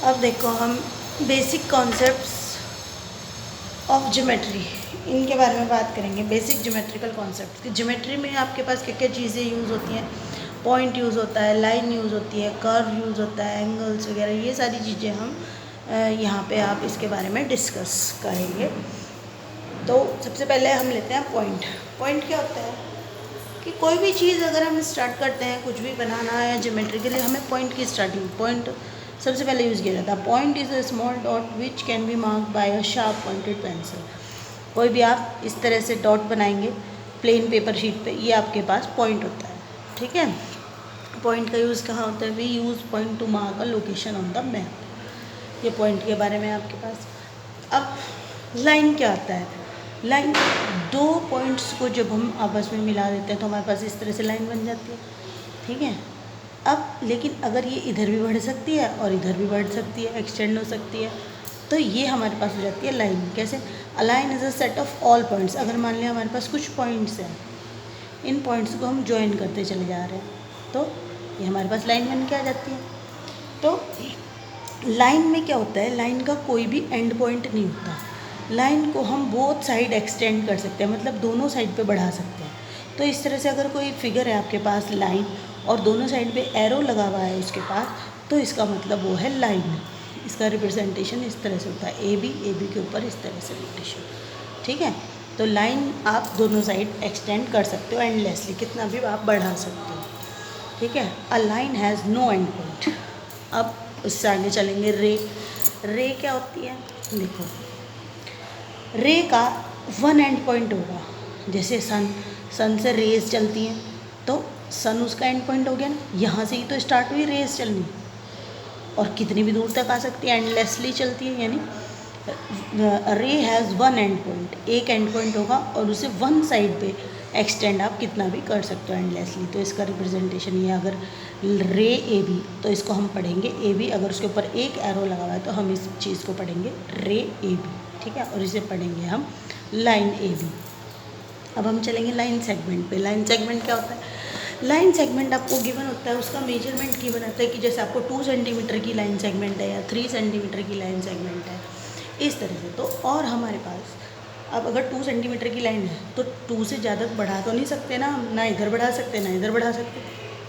अब देखो हम बेसिक कॉन्सेप्ट्स ऑफ ज्योमेट्री इनके बारे में बात करेंगे। बेसिक ज्योमेट्रिकल कॉन्सेप्ट कि ज्योमेट्री में आपके पास क्या क्या चीज़ें यूज़ होती हैं। पॉइंट यूज़ होता है, लाइन यूज़ होती है, कर्व यूज़ होता है, एंगल्स वगैरह, ये सारी चीज़ें हम यहाँ पे आप इसके बारे में डिस्कस करेंगे। तो सबसे पहले हम लेते हैं पॉइंट। पॉइंट क्या होता है कि कोई भी चीज़ अगर हम स्टार्ट करते हैं, कुछ भी बनाना है ज्योमेट्री के लिए, हमें पॉइंट की स्टार्टिंग, पॉइंट सबसे पहले यूज़ किया जाता है। Point is a small dot which can be mark bye a sharp pointed pencil. कोई भी आप इस तरह से डॉट बनाएंगे प्लेन पेपर शीट पे, ये आपके पास पॉइंट होता है। ठीक है, पॉइंट का यूज़ कहाँ होता है? We use point to mark a location on the map. ये पॉइंट के बारे में आपके पास। अब लाइन क्या आता है? लाइन, दो पॉइंट्स को जब हम आपस में मिला देते हैं तो हमारे पास इस तरह से लाइन बन जाती है। ठीक है, अब लेकिन अगर ये इधर भी बढ़ सकती है और इधर भी बढ़ सकती है, एक्सटेंड हो सकती है, तो ये हमारे पास हो जाती है लाइन। कैसे? A line is a set of all points. अगर मान लिया हमारे पास कुछ पॉइंट्स हैं, इन पॉइंट्स को हम ज्वाइन करते चले जा रहे हैं, तो ये हमारे पास लाइन बन के आ जाती है। तो लाइन में क्या होता है? लाइन का कोई भी एंड पॉइंट नहीं होता। लाइन को हम बोथ साइड एक्सटेंड कर सकते हैं, मतलब दोनों साइड पे बढ़ा सकते हैं। तो इस तरह से अगर कोई फिगर है आपके पास लाइन और दोनों साइड पे एरो लगा हुआ है उसके पास, तो इसका मतलब वो है लाइन। इसका रिप्रेजेंटेशन इस तरह से होता है, ए बी के ऊपर इस तरह से रोटेशन। ठीक है, तो लाइन आप दोनों साइड एक्सटेंड कर सकते हो एंडलेसली, कितना भी आप बढ़ा सकते हो। ठीक है, a line has no end point. अब उससे आगे चलेंगे। रे, रे क्या होती है? देखो, रे का वन एंड पॉइंट होगा। जैसे सन से रेज चलती हैं, तो सन उसका एंड पॉइंट हो गया ना, यहाँ से ही तो स्टार्ट हुई रेज चलनी, और कितनी भी दूर तक आ सकती है, एंडलेसली चलती है। यानी रे हैज़ वन एंड पॉइंट, एक एंड पॉइंट होगा और उसे वन साइड पे एक्सटेंड आप कितना भी कर सकते हो एंडलेसली। तो इसका रिप्रेजेंटेशन ये, अगर रे ए बी, तो इसको हम पढ़ेंगे ए बी। अगर उसके ऊपर एक एरो लगा हुआ है तो हम इस चीज़ को पढ़ेंगे रे ए बी। ठीक है, और इसे पढ़ेंगे हम लाइन ए बी। अब हम चलेंगे लाइन सेगमेंट पे। लाइन सेगमेंट क्या होता है? लाइन सेगमेंट आपको गिवन होता है, उसका मेजरमेंट गिवन होता है कि जैसे आपको 2 सेंटीमीटर की लाइन सेगमेंट है या 3 सेंटीमीटर की लाइन सेगमेंट है, इस तरह से। तो और हमारे पास अब अगर 2 सेंटीमीटर की लाइन है तो 2 से ज़्यादा बढ़ा तो नहीं सकते ना, ना इधर बढ़ा सकते ना इधर बढ़ा सकते,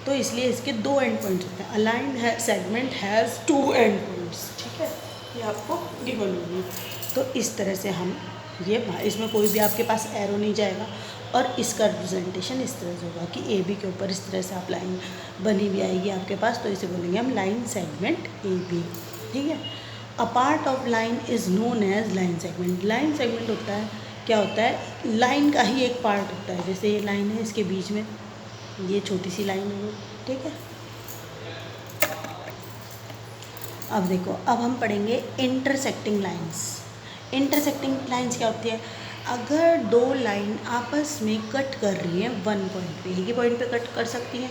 तो इसलिए इसके 2 एंड पॉइंट्स होते हैं। A line segment has 2 and points. ठीक है, ये आपको गिवन होगी। तो इस तरह से हम ये, इसमें कोई भी आपके पास एरो नहीं जाएगा, और इसका रिप्रेजेंटेशन इस तरह से होगा कि ए बी के ऊपर इस तरह से आप लाइन बनी हुई आएगी आपके पास, तो इसे बोलेंगे हम लाइन सेगमेंट ए बी। ठीक है, a part of line is known as line segment. Line segment होता है, क्या होता है? लाइन का ही एक पार्ट होता है। जैसे ये लाइन है, इसके बीच में ये छोटी सी लाइन है। ठीक है, अब देखो, अब हम पढ़ेंगे इंटरसेक्टिंग लाइंस। इंटरसेक्टिंग लाइंस क्या होती है? अगर दो लाइन आपस में कट कर रही हैं वन पॉइंट पे, एक ही पॉइंट पे कट कर सकती हैं,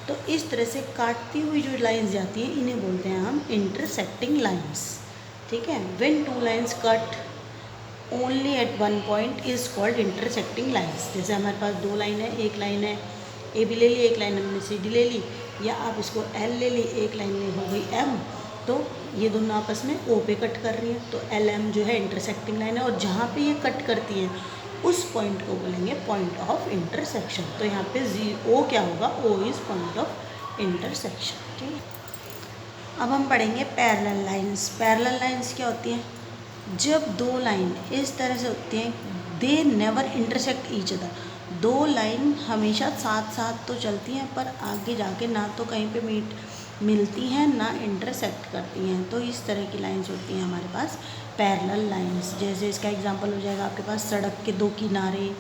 तो इस तरह से काटती हुई जो लाइंस जाती हैं, इन्हें बोलते हैं हम इंटरसेक्टिंग लाइंस। ठीक है, when two lines cut only at one point is called intersecting lines. जैसे हमारे पास दो लाइन है, एक लाइन है ए बी ले ली, एक लाइन हमने सी डी ले ली, या आप इसको एल ले ली, एक लाइन में हो गई एम, तो ये दोनों आपस में ओ पे कट कर रही हैं, तो एल एम जो है इंटरसेक्टिंग लाइन है, और जहाँ पे ये कट करती हैं उस पॉइंट को बोलेंगे पॉइंट ऑफ इंटरसेक्शन। तो यहाँ पे जी ओ क्या होगा? O is point of intersection. ठीक है, अब हम पढ़ेंगे पैरेलल लाइंस। पैरेलल लाइंस क्या होती हैं? जब दो लाइन इस तरह से होती हैं, they never intersect each other. दो लाइन हमेशा साथ साथ तो चलती हैं, पर आगे जाके ना तो कहीं पे मिलती हैं ना इंटरसेक्ट करती हैं, तो इस तरह की लाइंस होती हैं हमारे पास पैरेलल लाइंस। जैसे इसका एग्जांपल हो जाएगा आपके पास सड़क के दो किनारे,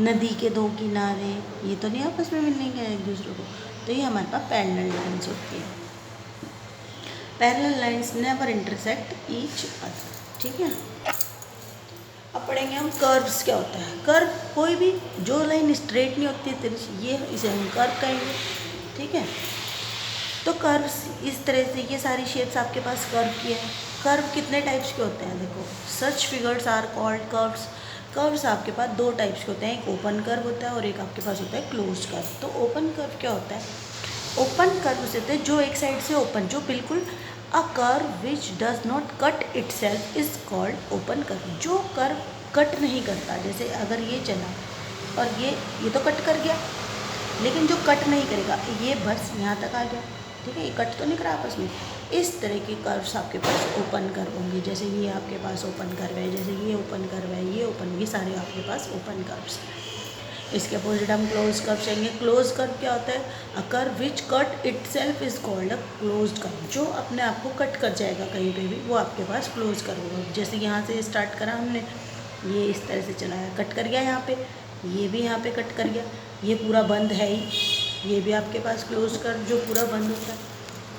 नदी के दो किनारे, ये तो नहीं आपस में मिलेंगे एक दूसरे को, तो ये हमारे पास पैरेलल लाइंस होती हैं। Parallel lines never intersect each other. ठीक है, अब पढ़ेंगे हम कर्व्स क्या होता है। कर्व, कोई भी जो लाइन स्ट्रेट नहीं होती है, ये इसे हम कर्व कहेंगे। ठीक है, तो कर्व्स इस तरह से, ये सारी शेप्स आपके पास कर्व की है। कर्व कितने टाइप्स के होते हैं? देखो, such figures are called curves. Curves आपके पास दो टाइप्स के होते हैं, एक ओपन कर्व होता है और एक आपके पास होता है क्लोज कर्व। तो ओपन कर्व क्या होता है? ओपन कर्व से होते हैं जो एक साइड से ओपन, जो बिल्कुल a curve which does not cut itself is called open curve. जो कर्व कट नहीं करता, जैसे अगर ये चला और ये तो कट कर गया, लेकिन जो कट नहीं करेगा ये बस यहाँ तक आ गया, ठीक है, ये कट तो नहीं करा आपस में। इस तरह के कर्व्स आपके पास ओपन कर्व होंगे। जैसे ये आपके पास ओपन कर्व है, जैसे ये ओपन कर्व है, ये ओपन, ये सारे आपके पास ओपन कर्व्स हैं। इसके अपोजिट हम क्लोज कर्व चाहिए। क्लोज कर्व क्या होता है? A curve which cut itself is called a closed curve. जो अपने आप को कट कर जाएगा कहीं पे भी, वो आपके पास क्लोज कर्व होगा। जैसे यहाँ से स्टार्ट करा हमने, ये इस तरह से चलाया, कट कर गया यहाँ पे, ये भी यहाँ पे कट कर गया, ये पूरा बंद है ही, ये भी आपके पास क्लोज कर्व जो पूरा बंद होता है।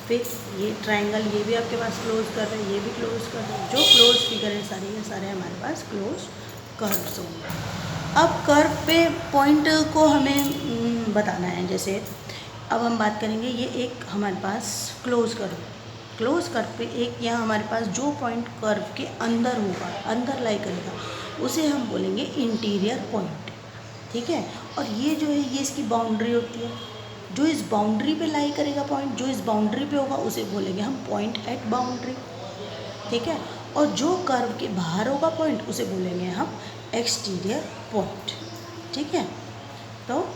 फिर ये ट्रायंगल, ये भी आपके पास क्लोज कर रहे हैं, ये भी क्लोज कर रहे हैं। जो क्लोज फिगर है सारे, ये सारे हमारे पास क्लोज कर्व्स होंगे। अब कर्व पे पॉइंट को हमें बताना है। जैसे अब हम बात करेंगे, ये एक हमारे पास क्लोज कर्व, क्लोज कर्व पे एक यहाँ हमारे पास जो पॉइंट कर्व के अंदर होगा, अंदर लाई करेगा, उसे हम बोलेंगे इंटीरियर पॉइंट, ठीक है। और ये जो है, ये इसकी बाउंड्री होती है। जो इस बाउंड्री पे लाई करेगा पॉइंट, जो इस बाउंड्री पे होगा, उसे बोलेंगे हम पॉइंट एट बाउंड्री, ठीक है। और जो कर्व के बाहर होगा पॉइंट, उसे बोलेंगे हम एक्सटीरियर पॉइंट, ठीक है। तो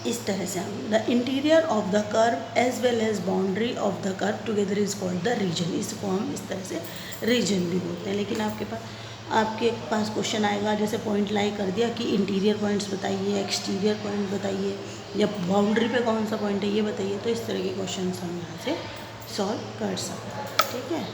इस तरह से हम the interior of the curve as well as boundary of the curve together is called the region. इसको हम इस तरह से रीजन भी बोलते हैं। लेकिन आपके पास क्वेश्चन आएगा, जैसे पॉइंट लाई कर दिया कि इंटीरियर पॉइंट्स बताइए, एक्सटीरियर पॉइंट बताइए, या बाउंड्री पे कौन सा पॉइंट है ये बताइए। तो इस तरह के क्वेश्चन हम यहाँ से सॉल्व कर सकते हैं, ठीक है।